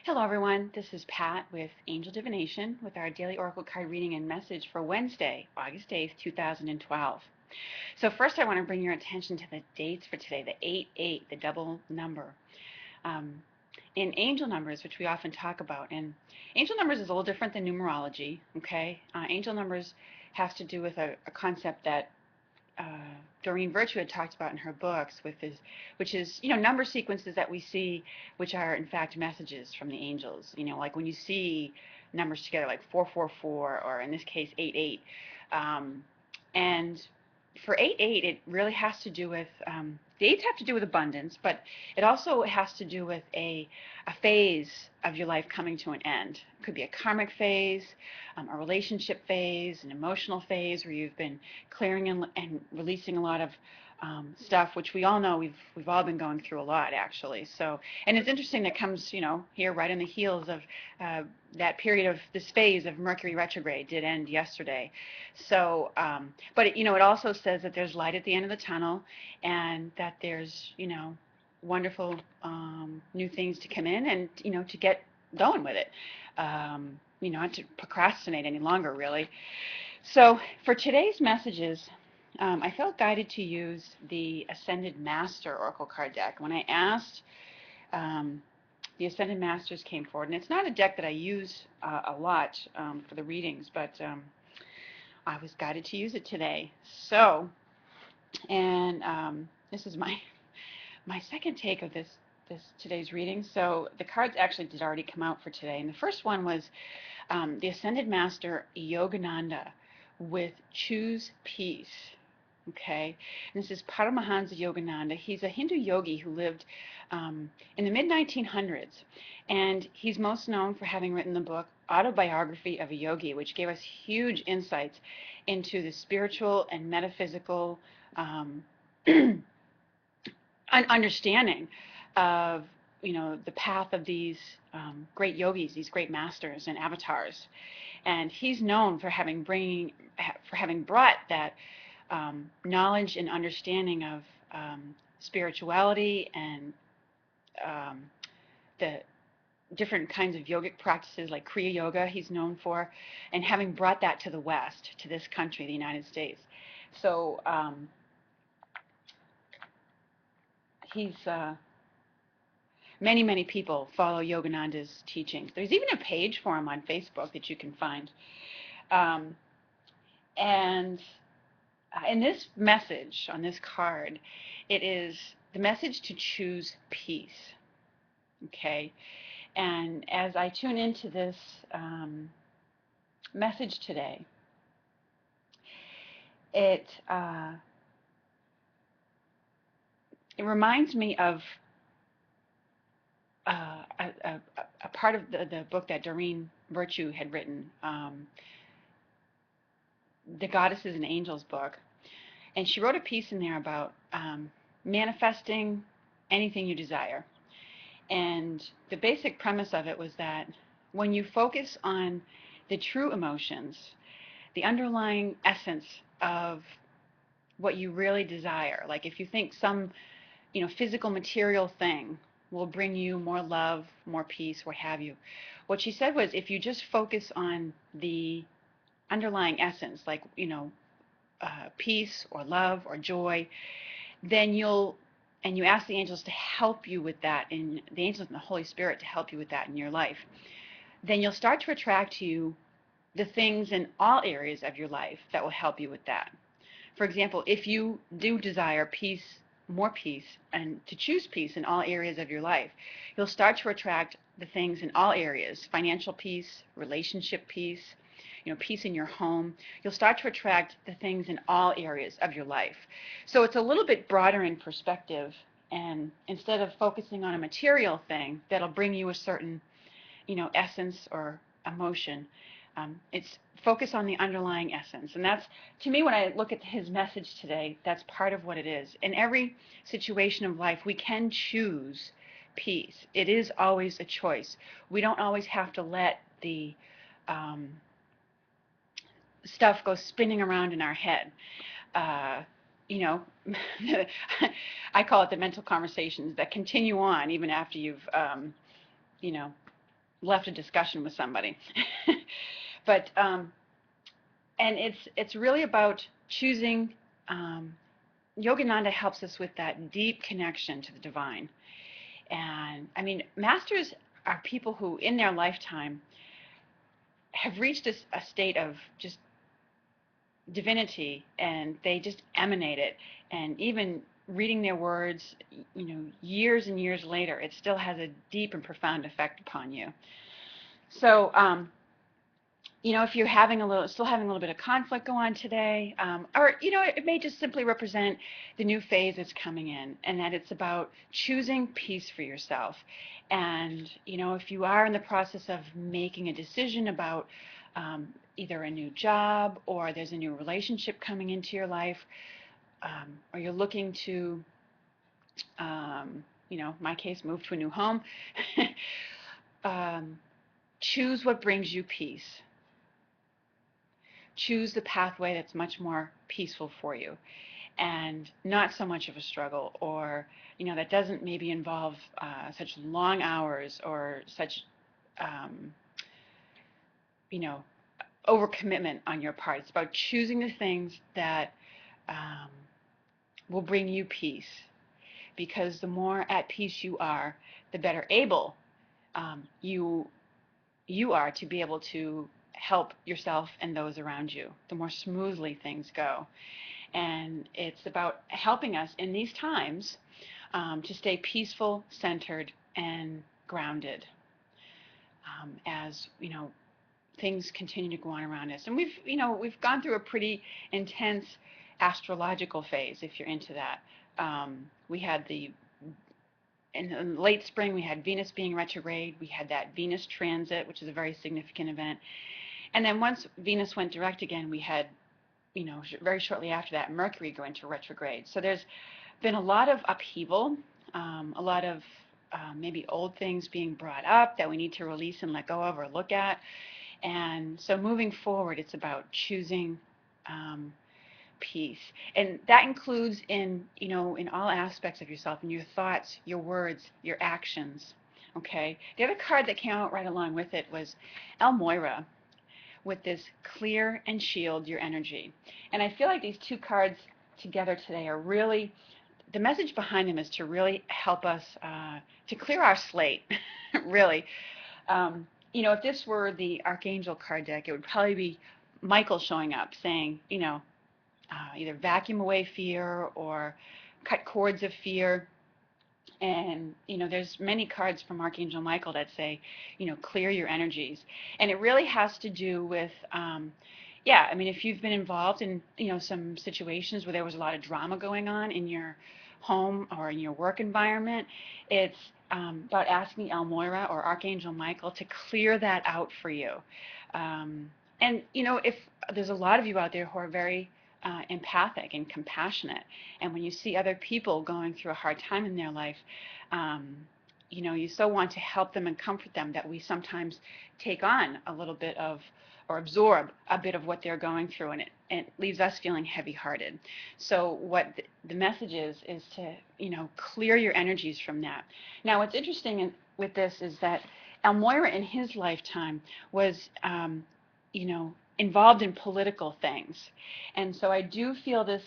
Hello, everyone. This is Pat with Angel Divination with our daily oracle card reading and message for Wednesday, August 8th, 2012. So, first, I want to bring your attention to the dates for today, the 8-8, the double number. Um, in angel numbers, which we often talk about, and angel numbers is a little different than numerology, okay? Angel numbers has to do with a concept that uh, Doreen Virtue had talked about in her books, which is number sequences that we see, which are in fact messages from the angels. Like when you see numbers together, like 444, or in this case 88, and for 88, it really has to do with the eights have to do with abundance, but it also has to do with a phase of your life coming to an end. It could be a karmic phase, a relationship phase, an emotional phase where you've been clearing and releasing a lot of stuff, which we all know we've all been going through a lot actually. So, and it's interesting that comes here right in the heels of that period of this phase of Mercury retrograde did end yesterday. So, but it also says that there's light at the end of the tunnel, and that there's wonderful new things to come in, and to get going with it. Not to procrastinate any longer, really. So for today's messages, I felt guided to use the Ascended Master Oracle card deck. When I asked, the Ascended Masters came forward, and it's not a deck that I use a lot for the readings, but I was guided to use it today. So, and this is my second take of this today's reading. So the cards actually did already come out for today, and the first one was the Ascended Master Yogananda with Choose Peace. Okay, and this is Paramahansa Yogananda. He's a Hindu yogi who lived in the mid-1900s, and he's most known for having written the book Autobiography of a Yogi, which gave us huge insights into the spiritual and metaphysical understanding of the path of these great yogis, these great masters and avatars. And he's known for having brought that knowledge and understanding of spirituality and the different kinds of yogic practices like Kriya Yoga he's known for, and having brought that to the West, to this country, the United States. So he's many people follow Yogananda's teachings. There's even a page for him on Facebook that you can find. And in this message on this card, it is the message to choose peace. Okay, and as I tune into this message today, it reminds me of a part of the book that Doreen Virtue had written, the Goddesses and Angels book. And she wrote a piece in there about manifesting anything you desire. And the basic premise of it was that when you focus on the true emotions, the underlying essence of what you really desire, like if you think some physical material thing will bring you more love, more peace, what have you. What she said was, if you just focus on the underlying essence, like peace or love or joy, then you ask the angels to help you with that, and the angels and the Holy Spirit to help you with that in your life, then you'll start to attract to you the things in all areas of your life that will help you with that. For example, if you do desire peace, more peace, and to choose peace in all areas of your life, you'll start to attract the things in all areas: financial peace, relationship peace, peace in your home. You'll start to attract the things in all areas of your life. So it's a little bit broader in perspective, and instead of focusing on a material thing that'll bring you a certain, essence or emotion, it's focus on the underlying essence. And that's, to me, when I look at his message today, that's part of what it is. In every situation of life, we can choose peace. It is always a choice. We don't always have to let the stuff go spinning around in our head. Uh, you know, I call it the mental conversations that continue on even after you've, you know, left a discussion with somebody. But and it's really about choosing. Yogananda helps us with that deep connection to the divine. And I mean, masters are people who, in their lifetime, have reached a state of just divinity, and they just emanate it. And even reading their words, years and years later, it still has a deep and profound effect upon you. So, if you're still having a little bit of conflict go on today, or it may just simply represent the new phase that's coming in, and that it's about choosing peace for yourself. And if you are in the process of making a decision about either a new job, or there's a new relationship coming into your life, or you're looking to, my case, move to a new home, choose what brings you peace. Choose the pathway that's much more peaceful for you, and not so much of a struggle, or that doesn't maybe involve such long hours, or such overcommitment on your part. It's about choosing the things that will bring you peace, because the more at peace you are, the better able you are to be able to help yourself and those around you, the more smoothly things go. And it's about helping us in these times to stay peaceful, centered, and grounded, as things continue to go on around us. And we've gone through a pretty intense astrological phase, if you're into that. We had in late spring, we had Venus being retrograde. We had that Venus transit, which is a very significant event. And then once Venus went direct again, we had, very shortly after that, Mercury go into retrograde. So there's been a lot of upheaval, a lot of maybe old things being brought up that we need to release and let go of or look at. And so moving forward, it's about choosing peace. And that includes in all aspects of yourself, in your thoughts, your words, your actions. Okay? The other card that came out right along with it was Moira, with this clear and shield your energy. And I feel like these two cards together today are really, the message behind them is to really help us to clear our slate, really. If this were the Archangel card deck, it would probably be Michael showing up saying, either vacuum away fear or cut cords of fear. And there's many cards from Archangel Michael that say, clear your energies. And it really has to do with if you've been involved in some situations where there was a lot of drama going on in your home or in your work environment, it's about asking Moira or Archangel Michael to clear that out for you. And if there's a lot of you out there who are very empathic and compassionate, and when you see other people going through a hard time in their life, you so want to help them and comfort them, that we sometimes take on a little bit of, or absorb a bit of what they're going through, and it leaves us feeling heavy-hearted. So what the message is to clear your energies from that. Now, what's interesting with this is that Moira in his lifetime was involved in political things. And so I do feel this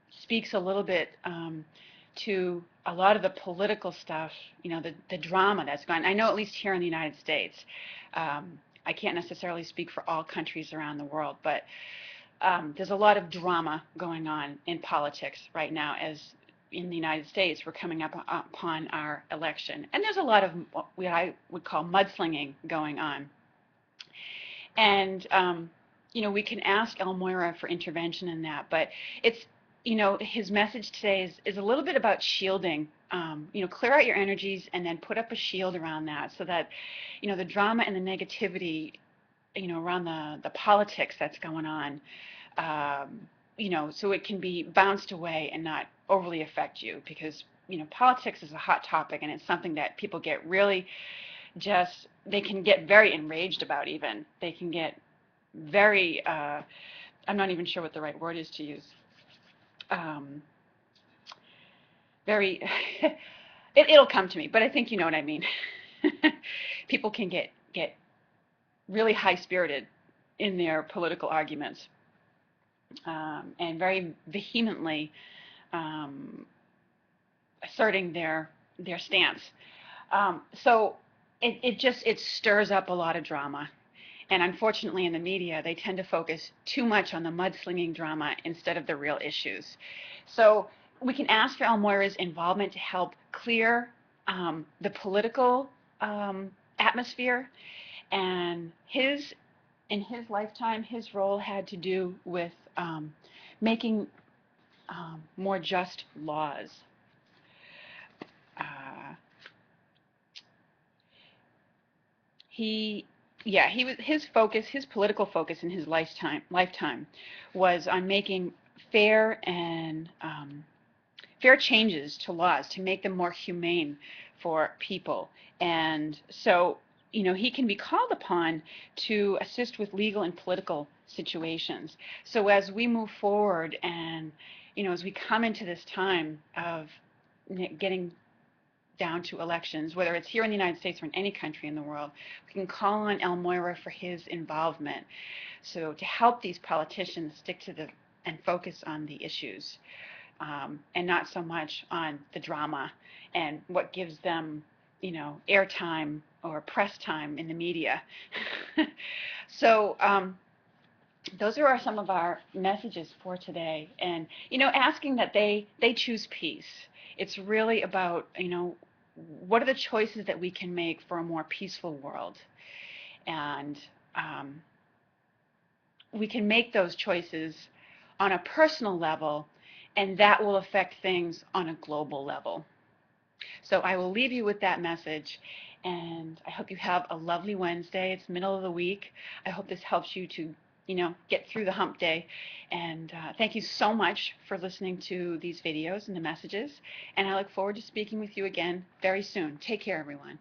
speaks a little bit to a lot of the political stuff, the drama that's gone. I know at least here in the United States, I can't necessarily speak for all countries around the world, but there's a lot of drama going on in politics right now, as in the United States we're coming up upon our election. And there's a lot of what I would call mudslinging going on. And we can ask Moira for intervention in that, but it's, his message today is a little bit about shielding. Clear out your energies and then put up a shield around that, so that, the drama and the negativity, around the politics that's going on, so it can be bounced away and not overly affect you, because, politics is a hot topic, and it's something that people get really they can get very enraged about even. They can get very, I'm not even sure what the right word is to use. Very, it'll come to me, but I think you know what I mean. People can get get really high-spirited in their political arguments, and very vehemently asserting their stance. So it stirs up a lot of drama. And unfortunately, in the media, they tend to focus too much on the mudslinging drama instead of the real issues. So we can ask for Moya's involvement to help clear the political atmosphere. And in his lifetime, his role had to do with making more just laws. Uh, he he was his political focus in his lifetime was on making fair and fair changes to laws to make them more humane for people. And so, he can be called upon to assist with legal and political situations. So as we move forward and, as we come into this time of getting down to elections, whether it's here in the United States or in any country in the world, we can call on Moya for his involvement. So to help these politicians stick to and focus on the issues, and not so much on the drama and what gives them, airtime or press time in the media. So those are some of our messages for today, and asking that they choose peace. It's really about what are the choices that we can make for a more peaceful world, and we can make those choices on a personal level, and that will affect things on a global level. So I will leave you with that message, and I hope you have a lovely Wednesday. It's middle of the week. I hope this helps you to get through the hump day. And thank you so much for listening to these videos and the messages, and I look forward to speaking with you again very soon. Take care, everyone.